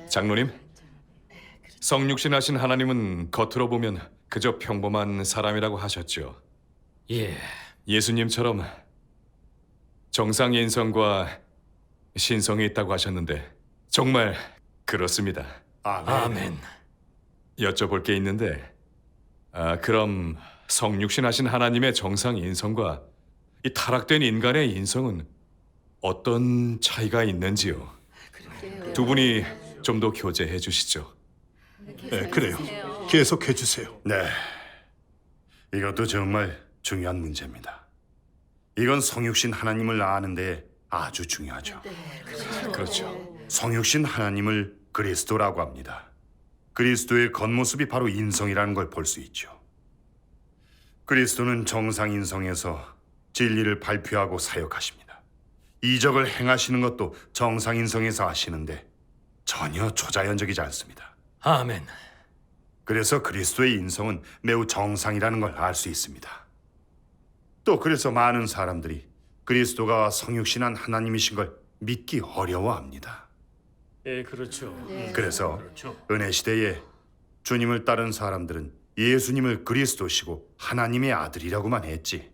장로님, 성육신하신 하나님은 겉으로 보면 그저 평범한 사람이라고 하셨죠. 예, 예수님처럼 정상의 인성과 신성이 있다고 하셨는데 정말 그렇습니다. 아멘. 여쭤볼 게 있는데, 그럼 성육신하신 하나님의 정상 인성과 이 타락된 인간의 인성은 어떤 차이가 있는지요? 두 분이 좀 더 교제해 주시죠. 네, 그래요. 계속해 주세요. 네, 이것도 정말 중요한 문제입니다. 이건 성육신 하나님을 아는 데 아주 중요하죠. 그렇죠. 성육신 하나님을 그리스도라고 합니다. 그리스도의 겉모습이 바로 인성이라는 걸 볼 수 있죠. 그리스도는 정상 인성에서 진리를 발표하고 사역하십니다. 이적을 행하시는 것도 정상 인성에서 하시는데 전혀 초자연적이지 않습니다. 아멘. 그래서 그리스도의 인성은 매우 정상이라는 걸 알 수 있습니다. 또 그래서 많은 사람들이 그리스도가 성육신한 하나님이신 걸 믿기 어려워합니다. 예, 그렇죠. 그래서 은혜 시대에 주님을 따른 사람들은 예수님을 그리스도시고 하나님의 아들이라고만 했지,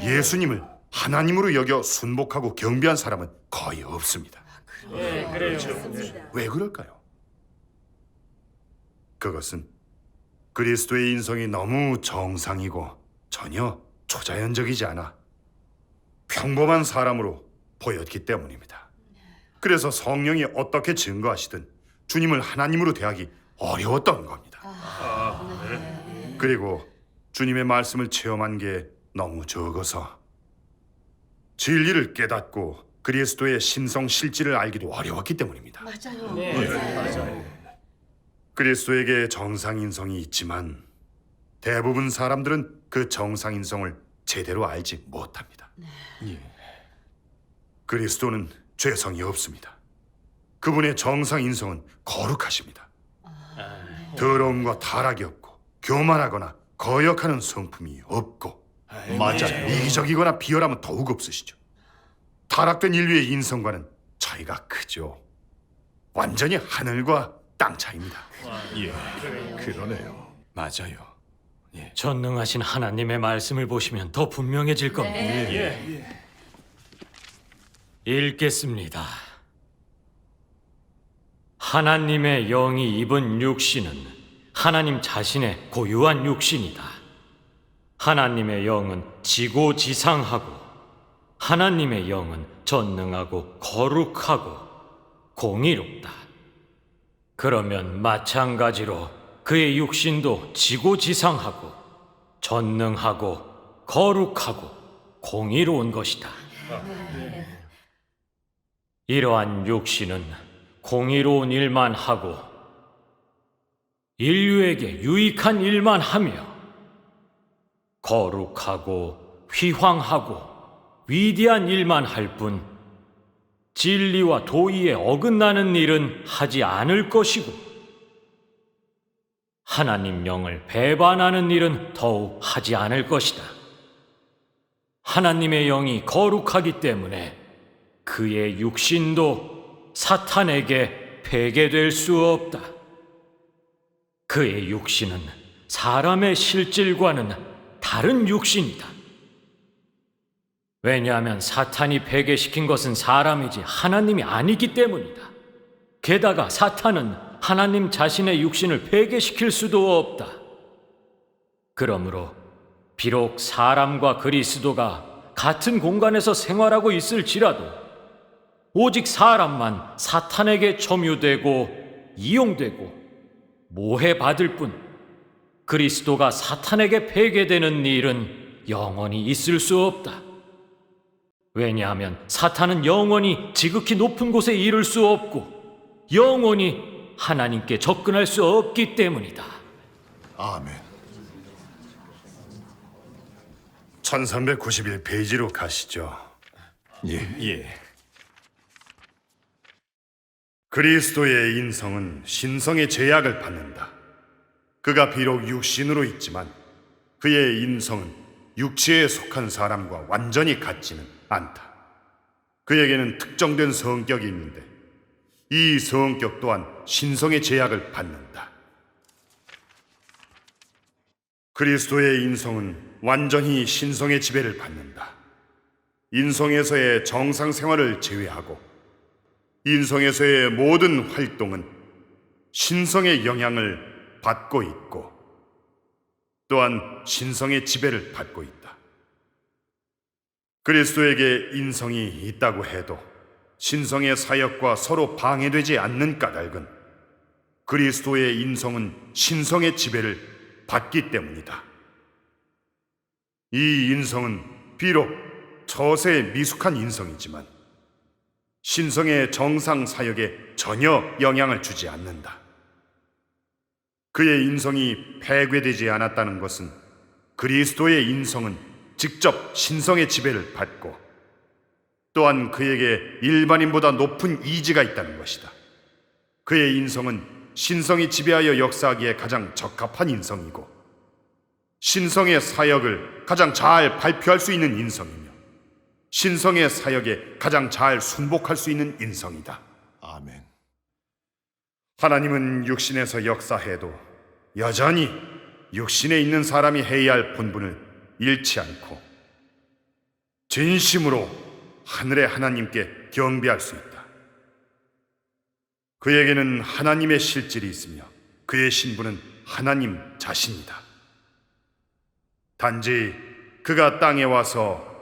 예수님을 하나님으로 여겨 순복하고 경배한 사람은 거의 없습니다. 왜 그럴까요? 그것은 그리스도의 인성이 너무 정상이고 전혀 초자연적이지 않아 평범한 사람으로 보였기 때문입니다. 그래서 성령이 어떻게 증거하시든 주님을 하나님으로 대하기 어려웠던 겁니다. 그리고 주님의 말씀을 체험한 게 너무 적어서 진리를 깨닫고 그리스도의 신성 실질을 알기도 어려웠기 때문입니다. 그리스도에게 정상인성이 있지만 대부분 사람들은 그 정상인성을 제대로 알지 못합니다. 그리스도는 죄성이 없습니다. 그분의 정상인성은 거룩하십니다. 더러움과 타락이 없고 교만하거나 거역하는 성품이 없고 맞아요. 이기적이거나 비열함은 더욱 없으시죠. 타락된 인류의 인성과는 차이가 크죠. 완전히 하늘과 땅 차이입니다. 그러네요. 맞아요. 전능하신 하나님의 말씀을 보시면 더 분명해질 겁니다. 읽겠습니다. 하나님의 영이 입은 육신은 하나님 자신의 고유한 육신이다. 하나님의 영은 지고지상하고 하나님의 영은 전능하고 거룩하고 공의롭다. 그러면 마찬가지로 그의 육신도 지고지상하고 전능하고 거룩하고 공의로운 것이다. 이러한 육신은 공의로운 일만 하고 인류에게 유익한 일만 하며 거룩하고 휘황하고 위대한 일만 할 뿐 진리와 도의에 어긋나는 일은 하지 않을 것이고 하나님 영을 배반하는 일은 더욱 하지 않을 것이다. 하나님의 영이 거룩하기 때문에 그의 육신도 사탄에게 폐괴될 수 없다. 그의 육신은 사람의 실질과는 다른 육신이다. 왜냐하면 사탄이 폐괴시킨 것은 사람이지 하나님이 아니기 때문이다. 게다가 사탄은 하나님 자신의 육신을 폐괴시킬 수도 없다. 그러므로 비록 사람과 그리스도가 같은 공간에서 생활하고 있을지라도 오직 사람만 사탄에게 점유되고 이용되고 모해받을 뿐 그리스도가 사탄에게 폐괴되는 일은 영원히 있을 수 없다. 왜냐하면 사탄은 영원히 지극히 높은 곳에 이를 수 없고 영원히 하나님께 접근할 수 없기 때문이다. 아멘. 1391페이지로 가시죠. 예. 그리스도의 인성은 신성의 제약을 받는다. 그가 비록 육신으로 있지만 그의 인성은 육체에 속한 사람과 완전히 같지는 않다. 그에게는 특정된 성격이 있는데 이 성격 또한 신성의 제약을 받는다. 그리스도의 인성은 완전히 신성의 지배를 받는다. 인성에서의 정상 생활을 제외하고 인성에서의 모든 활동은 신성의 영향을 받고 있고 또한 신성의 지배를 받고 있다. 그리스도에게 인성이 있다고 해도 신성의 사역과 서로 방해되지 않는 까닭은 그리스도의 인성은 신성의 지배를 받기 때문이다. 이 인성은 비록 처세에 미숙한 인성이지만 신성의 정상 사역에 전혀 영향을 주지 않는다. 그의 인성이 폐괴되지 않았다는 것은 그리스도의 인성은 직접 신성의 지배를 받고 또한 그에게 일반인보다 높은 이지가 있다는 것이다. 그의 인성은 신성이 지배하여 역사하기에 가장 적합한 인성이고 신성의 사역을 가장 잘 발표할 수 있는 인성이며 신성의 사역에 가장 잘 순복할 수 있는 인성이다. 아멘. 하나님은 육신에서 역사해도 여전히 육신에 있는 사람이 해야 할 본분을 잃지 않고 진심으로 하늘의 하나님께 경배할 수 있다. 그에게는 하나님의 실질이 있으며 그의 신분은 하나님 자신이다. 단지 그가 땅에 와서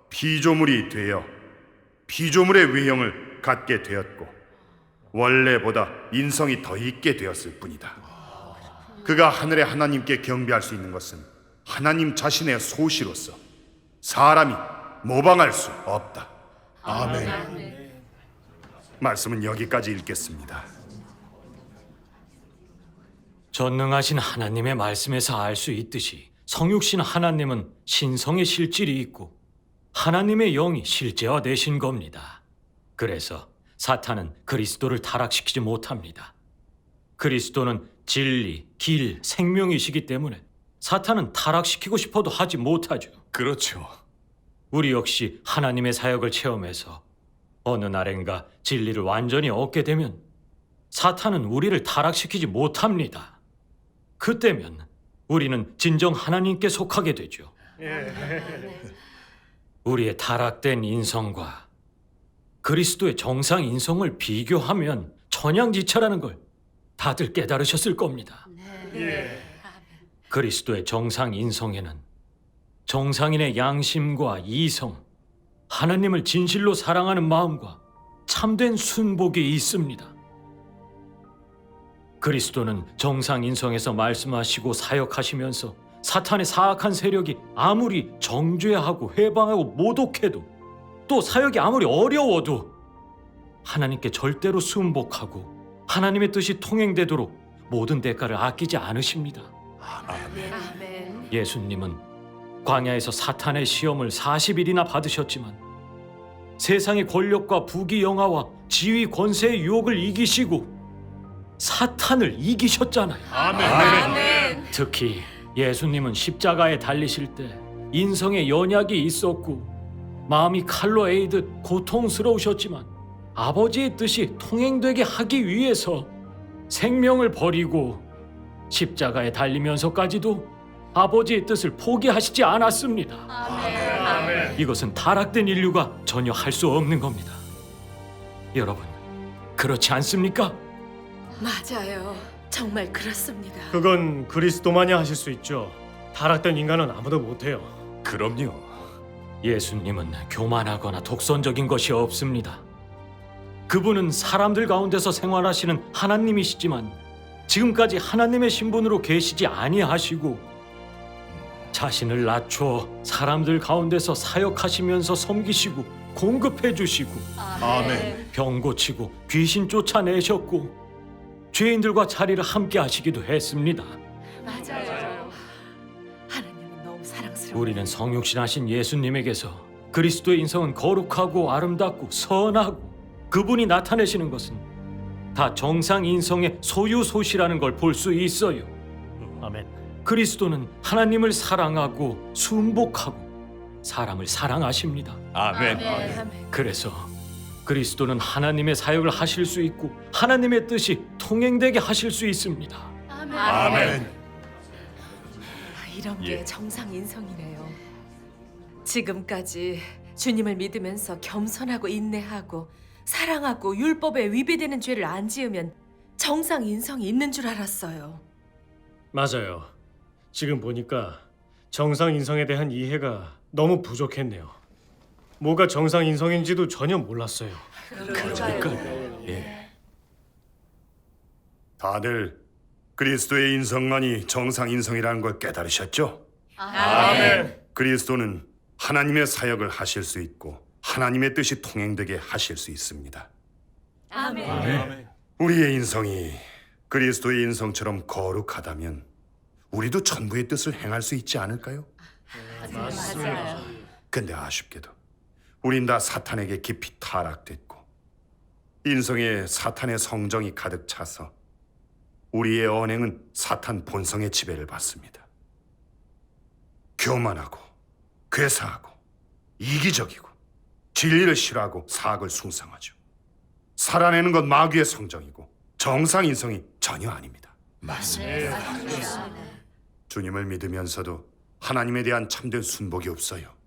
피조물이 되어 피조물의 외형을 갖게 되었고 원래보다 인성이 더 있게 되었을 뿐이다. 그가 하늘의 하나님께 경배할 수 있는 것은 하나님 자신의 소시로서 사람이 모방할 수 없다. 아멘. 말씀은 여기까지 읽겠습니다. 전능하신 하나님의 말씀에서 알 수 있듯이 성육신 하나님은 신성의 실질이 있고 하나님의 영이 실제화되신 겁니다. 그래서 사탄은 그리스도를 타락시키지 못합니다. 그리스도는 진리, 길, 생명이시기 때문에 사탄은 타락시키고 싶어도 하지 못하죠. 그렇죠. 우리 역시 하나님의 사역을 체험해서 어느 날엔가 진리를 완전히 얻게 되면 사탄은 우리를 타락시키지 못합니다. 그때면 우리는 진정 하나님께 속하게 되죠. 우리의 타락된 인성과 그리스도의 정상 인성을 비교하면 천양지차라는 걸 다들 깨달으셨을 겁니다. 그리스도의 정상 인성에는 정상인의 양심과 이성, 하나님을 진실로 사랑하는 마음과 참된 순복이 있습니다. 그리스도는 정상 인성에서 말씀하시고 사역하시면서 사탄의 사악한 세력이 아무리 정죄하고 회방하고 모독해도 또 사역이 아무리 어려워도 하나님께 절대로 순복하고 하나님의 뜻이 통행되도록 모든 대가를 아끼지 않으십니다. 아멘. 예수님은 광야에서 사탄의 시험을 40일이나 받으셨지만 세상의 권력과 부귀 영화와 지위 권세의 유혹을 이기시고 사탄을 이기셨잖아요. 아멘. 특히 예수님은 십자가에 달리실 때 인성의 연약이 있었고 마음이 칼로 에이듯 고통스러우셨지만 아버지의 뜻이 통행되게 하기 위해서 생명을 버리고 십자가에 달리면서까지도 아버지의 뜻을 포기하시지 않았습니다. 아멘. 이것은 타락된 인류가 전혀 할 수 없는 겁니다. 여러분, 그렇지 않습니까? 맞아요. 정말 그렇습니다. 그건 그리스도만이 하실 수 있죠. 타락된 인간은 아무도 못해요. 그럼요. 예수님은 교만하거나 독선적인 것이 없습니다. 그분은 사람들 가운데서 생활하시는 하나님이시지만 지금까지 하나님의 신분으로 계시지 아니하시고 자신을 낮춰 사람들 가운데서 사역하시면서 섬기시고 공급해 주시고 아멘. 병 고치고 귀신 쫓아내셨고 죄인들과 자리를 함께 하시기도 했습니다. 맞아요. 하나님은 너무 사랑스러워요. 우리는 성육신하신 예수님에게서 그리스도의 인성은 거룩하고 아름답고 선하고 그분이 나타내시는 것은 다 정상 인성의 소유소시라는 걸 볼 수 있어요. 아멘. 그리스도는 하나님을 사랑하고 순복하고 사람을 사랑하십니다. 아멘. 아멘. 그래서 그리스도는 하나님의 사역을 하실 수 있고 하나님의 뜻이 통행되게 하실 수 있습니다. 아멘. 이런 게 예. 정상 인성이네요. 지금까지 주님을 믿으면서 겸손하고 인내하고 사랑하고 율법에 위배되는 죄를 안 지으면 정상 인성이 있는 줄 알았어요. 맞아요. 지금 보니까 정상 인성에 대한 이해가 너무 부족했네요. 뭐가 정상 인성인지도 전혀 몰랐어요. 다들 그리스도의 인성만이 정상 인성이라는 걸 깨달으셨죠? 아멘. 그리스도는 하나님의 사역을 하실 수 있고 하나님의 뜻이 통행되게 하실 수 있습니다. 아멘. 우리의 인성이 그리스도의 인성처럼 거룩하다면 우리도 천부의 뜻을 행할 수 있지 않을까요? 맞아요. 근데 아쉽게도 우린 다 사탄에게 깊이 타락됐고 인성에 사탄의 성정이 가득 차서 우리의 언행은 사탄 본성의 지배를 받습니다. 교만하고 괴사하고 이기적이고 진리를 싫어하고 사악을 숭상하죠. 살아내는 건 마귀의 성정이고 정상 인성이 전혀 아닙니다. 맞습니다. 주님을 믿으면서도 하나님에 대한 참된 순복이 없어요.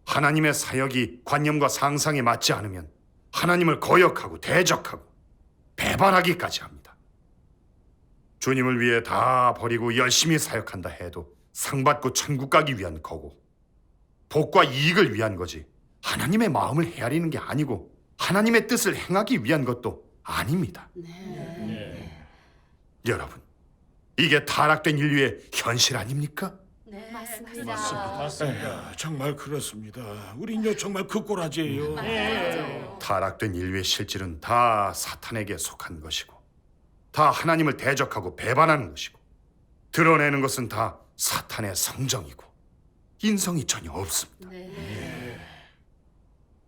하나님의 사역이 관념과 상상에 맞지 않으면 하나님을 거역하고 대적하고 배반하기까지 합니다. 주님을 위해 다 버리고 열심히 사역한다 해도 상 받고 천국 가기 위한 거고 복과 이익을 위한 거지 하나님의 마음을 헤아리는 게 아니고 하나님의 뜻을 행하기 위한 것도 아닙니다. 여러분, 이게 타락된 인류의 현실 아닙니까? 정말 그렇습니다. 우린요 정말 그 꼬라지예요. 타락된 인류의 실질은 다 사탄에게 속한 것이고 다 하나님을 대적하고 배반하는 것이고 드러내는 것은 다 사탄의 성정이고 인성이 전혀 없습니다.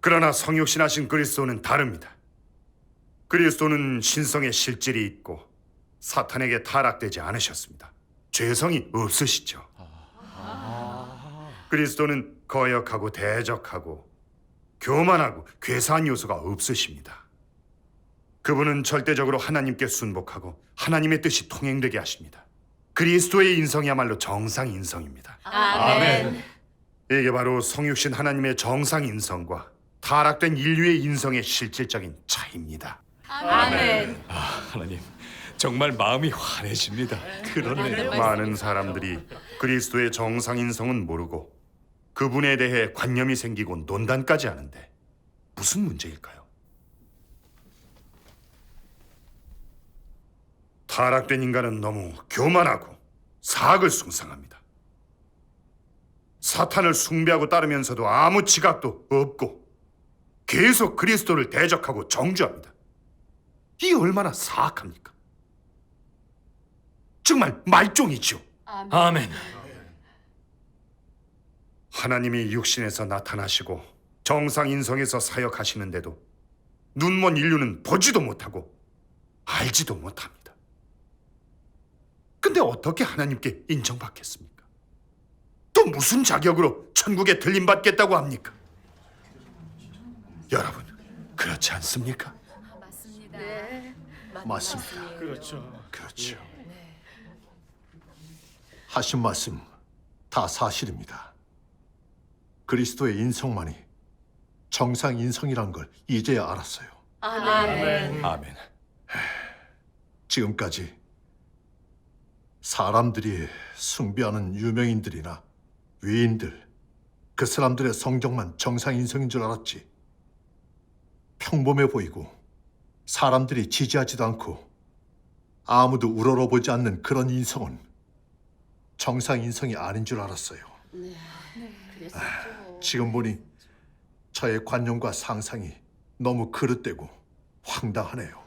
그러나 성육신하신 그리스도는 다릅니다. 그리스도는 신성의 실질이 있고 사탄에게 타락되지 않으셨습니다. 죄성이 없으시죠. 그리스도는 거역하고 대적하고 교만하고 괴사한 요소가 없으십니다. 그분은 절대적으로 하나님께 순복하고 하나님의 뜻이 통행되게 하십니다. 그리스도의 인성이야말로 정상 인성입니다. 아멘. 이게 바로 성육신 하나님의 정상 인성과 타락된 인류의 인성의 실질적인 차이입니다. 아멘. 하나님, 정말 마음이 환해집니다. 그러네요. 많은 사람들이 그리스도의 정상 인성은 모르고 그분에 대해 관념이 생기고 논단까지 하는데 무슨 문제일까요? 타락된 인간은 너무 교만하고 사악을 숭상합니다. 사탄을 숭배하고 따르면서도 아무 지각도 없고 계속 그리스도를 대적하고 정죄합니다. 이 얼마나 사악합니까? 정말 말종이죠. 아멘. 하나님이 육신에서 나타나시고 정상 인성에서 사역하시는데도 눈먼 인류는 보지도 못하고 알지도 못합니다. 근데 어떻게 하나님께 인정받겠습니까? 또 무슨 자격으로 천국에 들림받겠다고 합니까? 여러분, 그렇지 않습니까? 맞습니다. 그렇죠. 그렇죠. 하신 말씀 다 사실입니다. 그리스도의 인성만이 정상 인성이란 걸 이제야 알았어요. 아멘. 아멘. 지금까지 사람들이 숭배하는 유명인들이나 위인들, 그 사람들의 성정만 정상 인성인 줄 알았지. 평범해 보이고 사람들이 지지하지도 않고 아무도 우러러보지 않는 그런 인성은 정상 인성이 아닌 줄 알았어요. 지금 보니 저의 관념과 상상이 너무 그릇되고 황당하네요.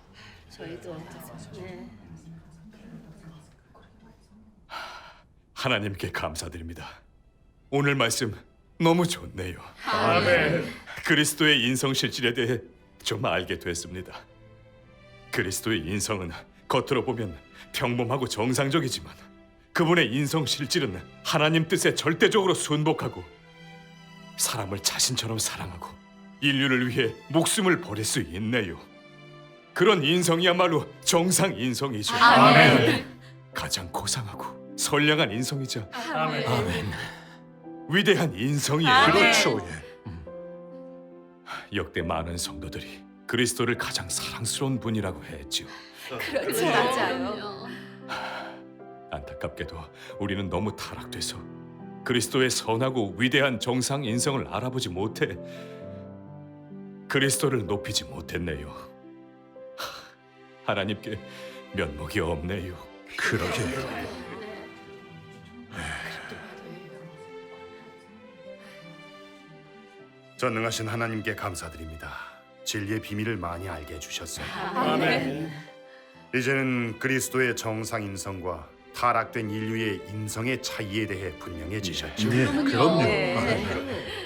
하나님께 감사드립니다. 오늘 말씀 너무 좋네요. 아멘. 그리스도의 인성 실질에 대해 좀 알게 됐습니다. 그리스도의 인성은 겉으로 보면 평범하고 정상적이지만 그분의 인성 실질은 하나님 뜻에 절대적으로 순복하고 사람을 자신처럼 사랑하고 인류를 위해 목숨을 버릴 수 있네요. 그런 인성이야말로 정상 인성이죠. 아멘. 가장 고상하고 선량한 인성이자 아멘. 아멘. 위대한 인성이에요. 그렇죠. 예. 역대 많은 성도들이 그리스도를 가장 사랑스러운 분이라고 했지요. 그렇지, 맞아요. 안타깝게도 우리는 너무 타락돼서 그리스도의 선하고 위대한 정상 인성을 알아보지 못해 그리스도를 높이지 못했네요. 하나님께 면목이 없네요. 그러게요. 전능하신 하나님께 감사드립니다. 진리의 비밀을 많이 알게 해주셨어요. 아멘. 이제는 그리스도의 정상 인성과 타락된 인류의 인성의 차이에 대해 분명해지셨죠. 네, 그럼요. 네.